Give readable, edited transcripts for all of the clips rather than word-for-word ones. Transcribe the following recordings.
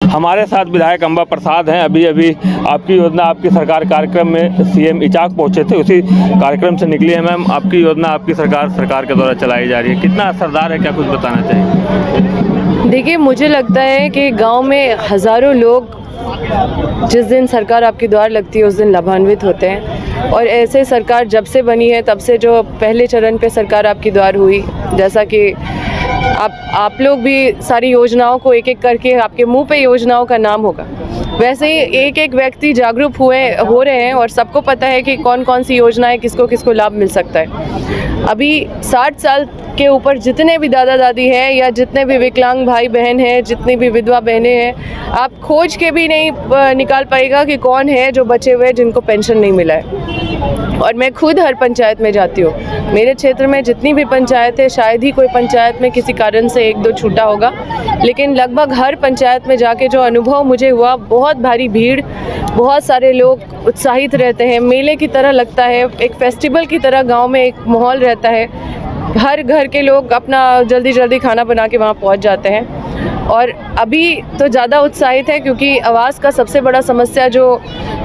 हमारे साथ विधायक अंबा प्रसाद हैं। अभी अभी आपकी योजना आपकी सरकार कार्यक्रम में सीएम इचाक पहुंचे थे, उसी कार्यक्रम से निकली है। मैम, आपकी योजना आपकी सरकार के द्वारा चलाई जा रही है, कितना असरदार है, क्या कुछ बताना चाहिए? देखिए, मुझे लगता है कि गांव में हज़ारों लोग जिस दिन सरकार आपके द्वार लगती है उस दिन लाभान्वित होते हैं। और ऐसे सरकार जब से बनी है तब से जो पहले चरण पे सरकार आपकी द्वार हुई, जैसा कि आप लोग भी सारी योजनाओं को एक एक करके आपके मुंह पे योजनाओं का नाम होगा, वैसे ही एक एक व्यक्ति जागरूक हो रहे हैं और सबको पता है कि कौन कौन सी योजनाएं किसको किसको लाभ मिल सकता है। अभी 60 साल के ऊपर जितने भी दादा दादी हैं या जितने भी विकलांग भाई बहन हैं, जितनी भी विधवा बहनें हैं, आप खोज के भी नहीं निकाल पाएगा कि कौन है जो बचे हुए जिनको पेंशन नहीं मिला है। और मैं खुद हर पंचायत में जाती हूँ। मेरे क्षेत्र में जितनी भी पंचायत है, शायद ही कोई पंचायत में किसी कारण से एक दो छूटा होगा, लेकिन लगभग हर पंचायत में जाके जो अनुभव मुझे हुआ, बहुत भारी भीड़, बहुत सारे लोग उत्साहित रहते हैं, मेले की तरह लगता है, एक फेस्टिवल की तरह गांव में एक माहौल रहता है। हर घर के लोग अपना जल्दी जल्दी खाना बना के वहाँ पहुँच जाते हैं। और अभी तो ज़्यादा उत्साहित है क्योंकि आवास का सबसे बड़ा समस्या जो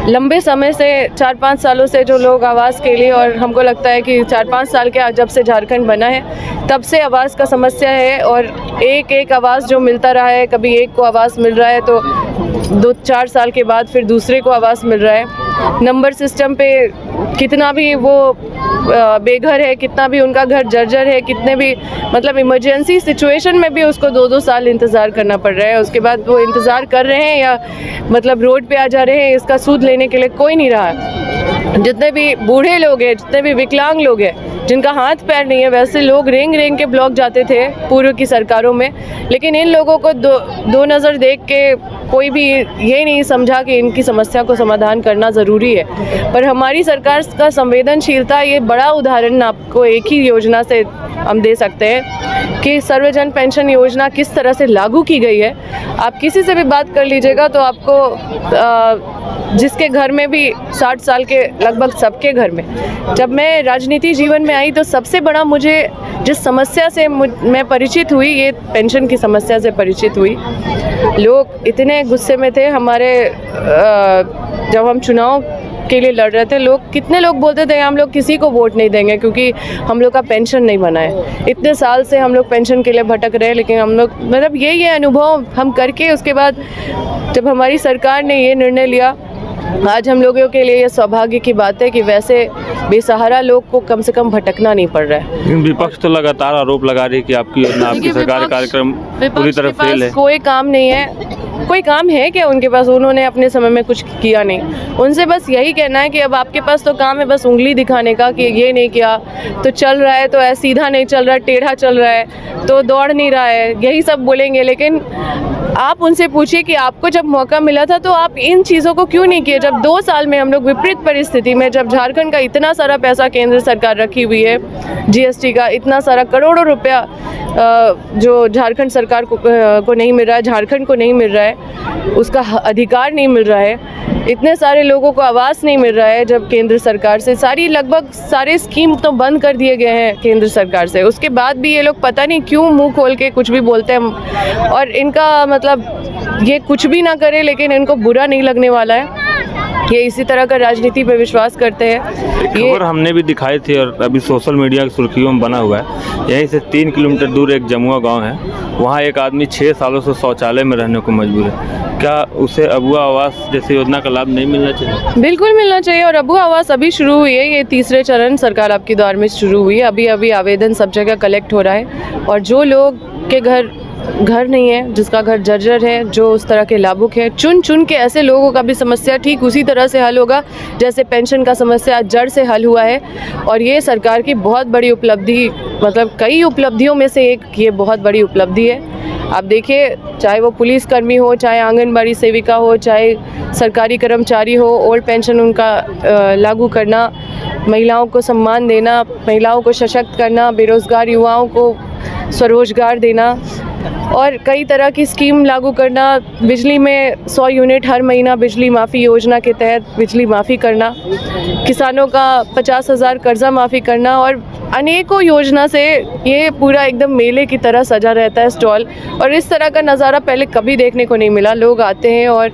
लंबे समय से 4-5 सालों से जो लोग आवास के लिए, और हमको लगता है कि 4-5 साल के जब से झारखंड बना है तब से आवास का समस्या है। और एक आवास जो मिलता रहा है, कभी एक को आवास मिल रहा है तो 2-4 साल के बाद फिर दूसरे को आवास मिल रहा है। नंबर सिस्टम पे कितना भी वो बेघर है, कितना भी उनका घर जर्जर है, कितने भी मतलब इमरजेंसी सिचुएशन में भी उसको 2-2 साल इंतज़ार करना पड़ रहा है। उसके बाद वो इंतज़ार कर रहे हैं या मतलब रोड पे आ जा रहे हैं, इसका सूद लेने के लिए कोई नहीं रहा। जितने भी बूढ़े लोग हैं, जितने भी विकलांग लोग हैं, जिनका हाथ पैर नहीं है, वैसे लोग रेंग रेंग के ब्लॉक जाते थे पूर्व की सरकारों में, लेकिन इन लोगों को दो नज़र देख के कोई भी ये नहीं समझा कि इनकी समस्या को समाधान करना ज़रूरी है। पर हमारी सरकार का संवेदनशीलता, ये बड़ा उदाहरण आपको एक ही योजना से हम दे सकते हैं कि सर्वजन पेंशन योजना किस तरह से लागू की गई है। आप किसी से भी बात कर लीजिएगा तो आपको जिसके घर में भी 60 साल के लगभग सबके घर में, जब मैं राजनीति जीवन में आई तो सबसे बड़ा मुझे जिस समस्या से मैं परिचित हुई, ये पेंशन की समस्या से परिचित हुई। लोग इतने गुस्से में थे हमारे, जब हम चुनाव के लिए लड़ रहे थे, कितने लोग बोलते थे हम लोग किसी को वोट नहीं देंगे क्योंकि हम लोग का पेंशन नहीं बना है। इतने साल से हम लोग पेंशन के लिए भटक रहे हैं, लेकिन हम लोग मतलब ये अनुभव हम करके उसके बाद जब हमारी सरकार ने ये निर्णय लिया, आज हम लोगों के लिए ये सौभाग्य की बात है कि वैसे बेसहारा लोग को कम से कम भटकना नहीं पड़ रहा है। विपक्ष तो लगातार आरोप लगा रही है कि आपकी योजना आपकी सरकार कार्यक्रम पूरी तरह फेल है। कोई काम नहीं है, कोई काम है क्या उनके पास? उन्होंने अपने समय में कुछ किया नहीं। उनसे बस यही कहना है कि अब आपके पास तो काम है बस उंगली दिखाने का कि ये नहीं किया तो चल रहा है, तो ऐसा सीधा नहीं चल रहा है, टेढ़ा चल रहा है, तो दौड़ नहीं रहा है, यही सब बोलेंगे। लेकिन आप उनसे पूछिए कि आपको जब मौका मिला था तो आप इन चीज़ों को क्यों नहीं किए? जब 2 साल में हम लोग विपरीत परिस्थिति में, जब झारखंड का इतना सारा पैसा केंद्र सरकार रखी हुई है, जीएसटी का इतना सारा करोड़ों रुपया जो झारखंड सरकार को नहीं मिल रहा है, झारखंड को नहीं मिल रहा है, उसका अधिकार नहीं मिल रहा है, इतने सारे लोगों को आवास नहीं मिल रहा है, जब केंद्र सरकार से लगभग सारे स्कीम तो बंद कर दिए गए हैं केंद्र सरकार से, उसके बाद भी ये लोग पता नहीं क्यों मुंह खोल के कुछ भी बोलते हैं। और इनका मतलब ये कुछ भी ना करे लेकिन इनको बुरा नहीं लगने वाला है। ये इसी तरह का राजनीति पे विश्वास करते हैं। खबर हमने भी दिखाई थी और अभी सोशल मीडिया की सुर्खियों में बना हुआ है। यहीं से 3 किलोमीटर दूर एक जमुआ गांव है, वहां एक आदमी 6 सालों से शौचालय में रहने को मजबूर है। क्या उसे अबुआ आवास जैसी योजना का लाभ नहीं मिलना चाहिए? बिल्कुल मिलना चाहिए। और अबुआ आवास अभी शुरू हुई है, ये तीसरे चरण सरकार आपकी द्वार में शुरू हुई है। अभी आवेदन सब जगह कलेक्ट हो रहा है और जो लोग के घर नहीं है, जिसका घर जर्जर है, जो उस तरह के लाभुक है, चुन के ऐसे लोगों का भी समस्या ठीक उसी तरह से हल होगा जैसे पेंशन का समस्या जड़ से हल हुआ है। और ये सरकार की बहुत बड़ी उपलब्धि, मतलब कई उपलब्धियों में से एक ये बहुत बड़ी उपलब्धि है। आप देखिए, चाहे वो पुलिसकर्मी हो, चाहे आंगनबाड़ी सेविका हो, चाहे सरकारी कर्मचारी हो, ओल्ड पेंशन उनका लागू करना, महिलाओं को सम्मान देना, महिलाओं को सशक्त करना, बेरोजगार युवाओं को स्वरोजगार देना, और कई तरह की स्कीम लागू करना, बिजली में 100 यूनिट हर महीना बिजली माफ़ी योजना के तहत बिजली माफ़ी करना, किसानों का 50,000 कर्जा माफ़ी करना और अनेकों योजना से ये पूरा एकदम मेले की तरह सजा रहता है स्टॉल। और इस तरह का नज़ारा पहले कभी देखने को नहीं मिला। लोग आते हैं और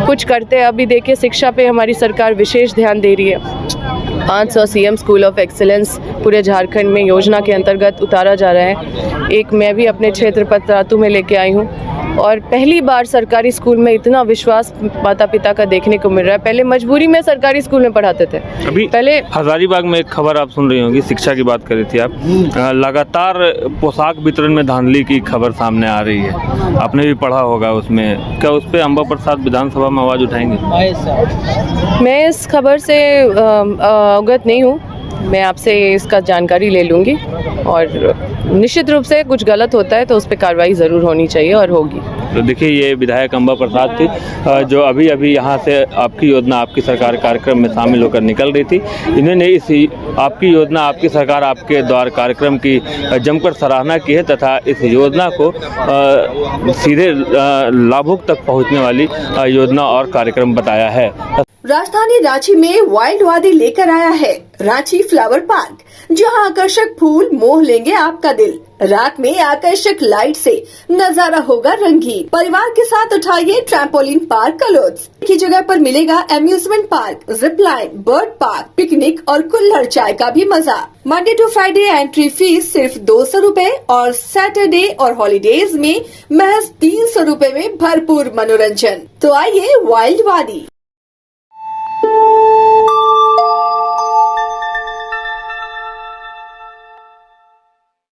कुछ करते हैं। अभी देखिए शिक्षा पे हमारी सरकार विशेष ध्यान दे रही है। 500 सीएम स्कूल ऑफ एक्सीलेंस पूरे झारखंड में योजना के अंतर्गत उतारा जा रहा है। एक मैं भी अपने क्षेत्र पतरातू में लेके आई हूँ और पहली बार सरकारी स्कूल में इतना विश्वास माता पिता का देखने को मिल रहा है। पहले मजबूरी में सरकारी स्कूल में पढ़ाते थे। अभी पहले हजारीबाग में एक खबर आप सुन रही होंगी, शिक्षा की बात कर रही थी आप। लगातार पोशाक वितरण में धांधली की खबर सामने आ रही है, आपने भी पढ़ा होगा उसमें। क्या उस पर अंबा प्रसाद विधानसभा में आवाज़ उठाएंगे? मैं इस खबर से अवगत नहीं हूँ। मैं आपसे इसका जानकारी ले लूँगी और निश्चित रूप से कुछ गलत होता है तो उस पर कार्रवाई ज़रूर होनी चाहिए और होगी। तो देखिए ये विधायक अंबा प्रसाद थी जो अभी अभी यहाँ से आपकी योजना आपकी सरकार कार्यक्रम में शामिल होकर निकल रही थी। इन्होंने इस आपकी योजना आपकी सरकार आपके द्वार कार्यक्रम की जमकर सराहना की है तथा इस योजना को सीधे लाभुक तक पहुँचने वाली योजना और कार्यक्रम बताया है। राजधानी रांची में वाइल्ड वादी लेकर आया है रांची फ्लावर पार्क, जहां आकर्षक फूल मोह लेंगे आपका दिल। रात में आकर्षक लाइट से नजारा होगा रंगीन। परिवार के साथ उठाइए ट्रैम्पोलिन पार्क का लुत्फ। की जगह पर मिलेगा amusement park, zip line, bird park, picnic और कुल्हड़ चाय का भी मजा। Monday to Friday entry fees सिर्फ 200 रूपए और सैटरडे और हॉलीडेज में महज 300 रूपए में भरपूर मनोरंजन। तो आइए वाइल्ड वादी।